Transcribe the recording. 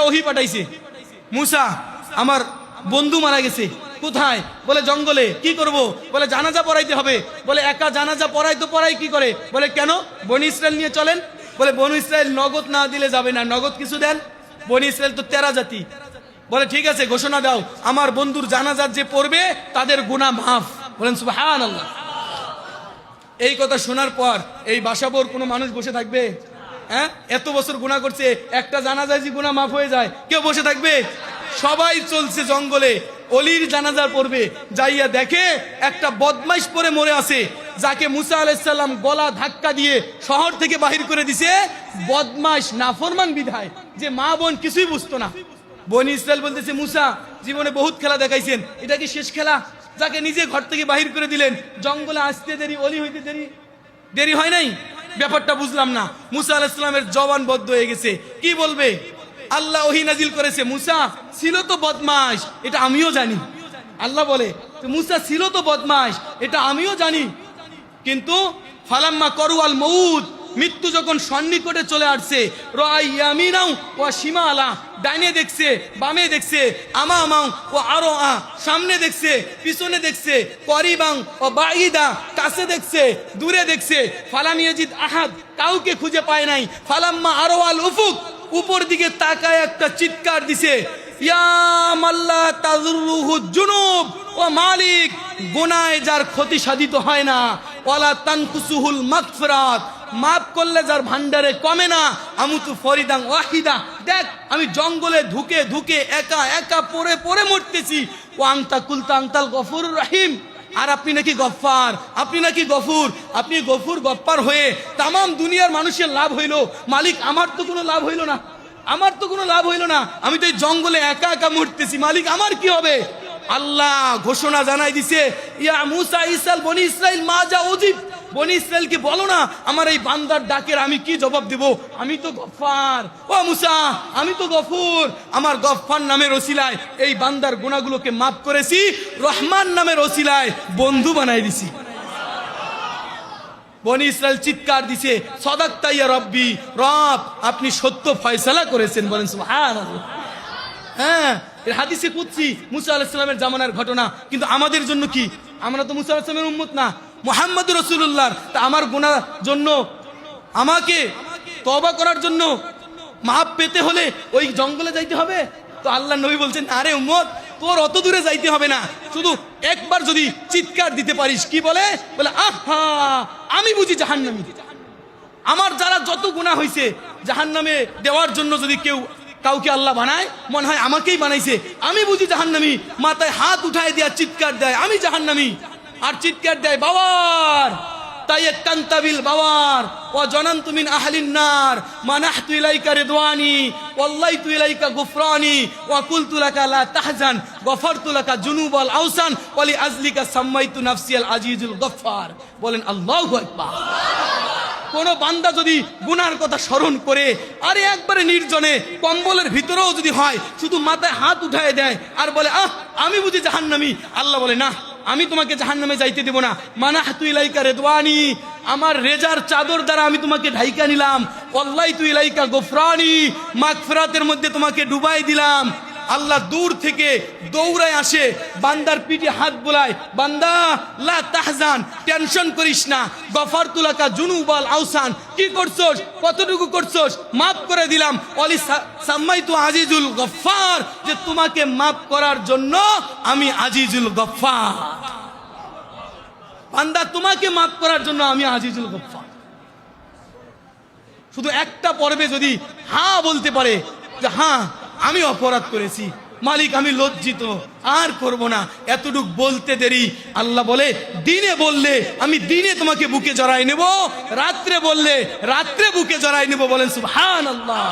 ওহী পাঠাইছে, মুসা আমার বন্ধু মারা গেছে। কোথায়? বলে জঙ্গলে। কি করব? বলে জানাজা পড়াইতে হবে। বলে একা জানাজা পড়াই কি করে? বলে কেন? বনি ইসরায়েল নিয়ে চলেন। বলে বনি ইসরায়েল নগদ না দিলে যাবে না, নগদ কিছু দেন। বনি ইসরায়েল তো 13 জাতি। বলে ঠিক আছে, ঘোষণা দাও, আমার বন্ধুর জানাজার যে পড়বে তাদের গুনাহ মাফ। বলেন সুবহানাল্লাহ। এই কথা শোনার পর এই বাসাবোর কোনো মানুষ বসে থাকবে? হ্যাঁ, এত বছর গুনাহ করছে, একটা জানাজায় যে গুনাহ মাফ হয়ে যায়, কেউ বসে থাকবে? সবাই চলছে জঙ্গলে, অলির জানাজা পড়বে। যাইয়া দেখে একটা বদমাইশ পরে মরে আছে, যাকে মুসা আলাইহিস সালাম গলা ধাক্কা দিয়ে শহর থেকে বাহির করে দিছে। বদমাইশ নাফরমান বিধায় যে মা বোন কিছুই বুঝতো না। বনি ইসরায়েল বলতেছে, মুসা জীবনে বহুত খেলা দেখাইছেন, এটা কি শেষ খেলা? যাকে নিজে ঘর থেকে বাহির করে দিলেন, জঙ্গলে আসতে দেরি, অলি হইতে দেরি হয় নাই? ব্যাপারটা বুঝলাম না। মুসা আলাইহিস সালামের জবান বদ্ধ হয়ে গেছে, কি বলবে? আল্লাহ ওহী নাজিল করেছে, মুসা ছিল তো বদমাশ, এটা আমিও জানি। আল্লাহ বলে, মুসা ছিল তো বদমাশ, এটা আমিও জানি, কিন্তু ফালাম্মা করু আল মউত, মৃত্যু যখন সন্নিকটে চলে আসছে, রাই ইয়ামিনাও ওয়া শিমালা, ডাইনে দেখছে, বামে দেখছে, আমামাও ও আরো সামনে দেখছে, পিছনে দেখছে, করিবাং ও বাঈদা, কাছে দেখছে, দূরে দেখছে। ফালাম ইয়াজিদ আহাদ, কাউকে খুঁজে পায় নাই। ফালাম্মা আরো আল উফুক, উপর দিকে তাকায় একটা চিৎকার দিছে, ইয়া মাল্লা তাযুরুহু জুনুব ও মালিক, গুনাহে যার ক্ষতি সাধিত হয় না, ওয়ালা তানকুসুহুল মাগফিরাত, মাফ করলে যার ভান্ডারে কমে না, আমুতু ফরিদাং ওয়াহিদা, দেখ আমি জঙ্গলে ধুকে ধুকে একা একা পড়ে মরতেছি। ও আংতা কুলতা আংতাল গফুরুর রহিম, আর আপনি নাকি গফফার, আপনি নাকি গফুর, আপনি গফুর গফফার হয়ে তামাম দুনিয়ার মানুষের লাভ হইল, মালিক আমার তো কোনো লাভ হইল না, আমার তো কোনো লাভ হইল না, আমি তো এই জঙ্গলে একা একা মরতেছি, মালিক আমার কি হবে? আল্লাহ ঘোষণা জানাই দিছে, ইয়া মুসা ইসাল বনি ইসরাইল মা যা উজিব, বনি ইসরাইলকে বলো না আমার এই বান্দার ডাকের আমি কি জবাব দেব? আমি তো গফফার, ও মুসা আমি তো গফুর, আমার গফফার নামের ওসিলায় এই বান্দার গুনাহগুলোকে মাফ করেছি, রহমান নামের ওসিলায় বন্ধু বানাই দিছি। বনি ইসরাইল চিৎকার দিছে, সাদাক্তা ইয়া রব্বি, রব আপনি সত্য ফয়সালা করেছেন। বলেন সুবহানাল্লাহ। হ্যাঁ, এর হাদিসে কুদসি মুসা আলাইহিস সালামের জামানার ঘটনা, কিন্তু আমাদের জন্য কি? আমরা তো মুসা আলাইহিস সালামের উম্মত না, মুহাম্মদুর রাসূলুল্লাহ। তা আমার গুনার জন্য, আমাকে তওবা করার জন্য মাফ পেতে হলে ওই জঙ্গলে যাইতে হবে? তো আল্লাহ নবী বলছেন, আরে উম্মত তোর অত দূরে যাইতে হবে না, শুধু একবার যদি চিৎকার দিতে পারিস। কি বলে? বলে আহা আমি বুঝি জাহান্নামী, আমার যারা যত গুনাহ হয়েছে জাহান্নামে দেওয়ার জন্য যদি কাউকে আল্লাহ বানায়, মনে হয় আমাকেই বানাইছে, আমি বুঝি জাহান্নামী। মাথায় হাত উঠায় দেয়া চিৎকার দেয়, আমি জাহান্নামী। আর চিৎকার দেয় বাওয়ার, তাই কান্তাবিল বাওয়ার, ও জনান্তু মিন আহলিন নার, মানাহতু ইলাইকা রিদওয়ানি ওয়াল্লাইতু ইলাইকা গুফরানি ওয়া কুলতু লাকা লা তাহজান গফারতু লাকা জুনুবাল আওসান ওয়া লি আজলিকা সাম্মাইতু নাফসিয়াল আজিজুল গফফার। বলেন আল্লাহু আকবার। কোন বান্দা যদি গুনার কথা স্মরণ করে, আরে একবারে নির্জনে কম্বলের ভিতরেও যদি হয়, শুধু মাথায় হাত উঠায় দেয় আর বলে আমি বুঝি জাহান্নামী, আল্লাহ বলে না, আমি তোমাকে জাহান্নামে যাইতে দেব না। মানাহতু ইলাইকা রিদওয়ানি, আমার রেজার চাদর দ্বারা আমি তোমাকে ঢাইকা নিলাম। ওয়াল্লাইতু ইলাইকা গুফরানি, মাগফিরাতের মধ্যে তোমাকে ডুবাই দিলাম। আল্লাহ দূর থেকে দৌড়ায় আসে, বান্দার পিঠে হাত বোলায়, বান্দা লা তাহজান, টেনশন করিস না, গফারতু লাকা জুনুবাল আওসান, কি করছস, কতটুকু করছস, মাফ করে দিলাম। ওয়ালি সাম্মাইতু আজিজুল গফফার, যে তোমাকে মাফ করার জন্য আমি আজিজুল গফফার। বান্দা তোমাকে মাফ করার জন্য আমি আজিজুল গফফার। শুধু একটা পর্বে যদি হ্যাঁ বলতে পারে যে হ্যাঁ আমি অপরাধ করেছি, মালিক আমি লজ্জিত, আর করব না, এতটুক বলতে দেরি। আল্লাহ বলে দিনে বললে আমি দিনে তোমাকে বুকে জড়াই নেব, রাত্রে বললে রাত্রে বুকে জড়াই নেব। বলেন সুবহানাল্লাহ।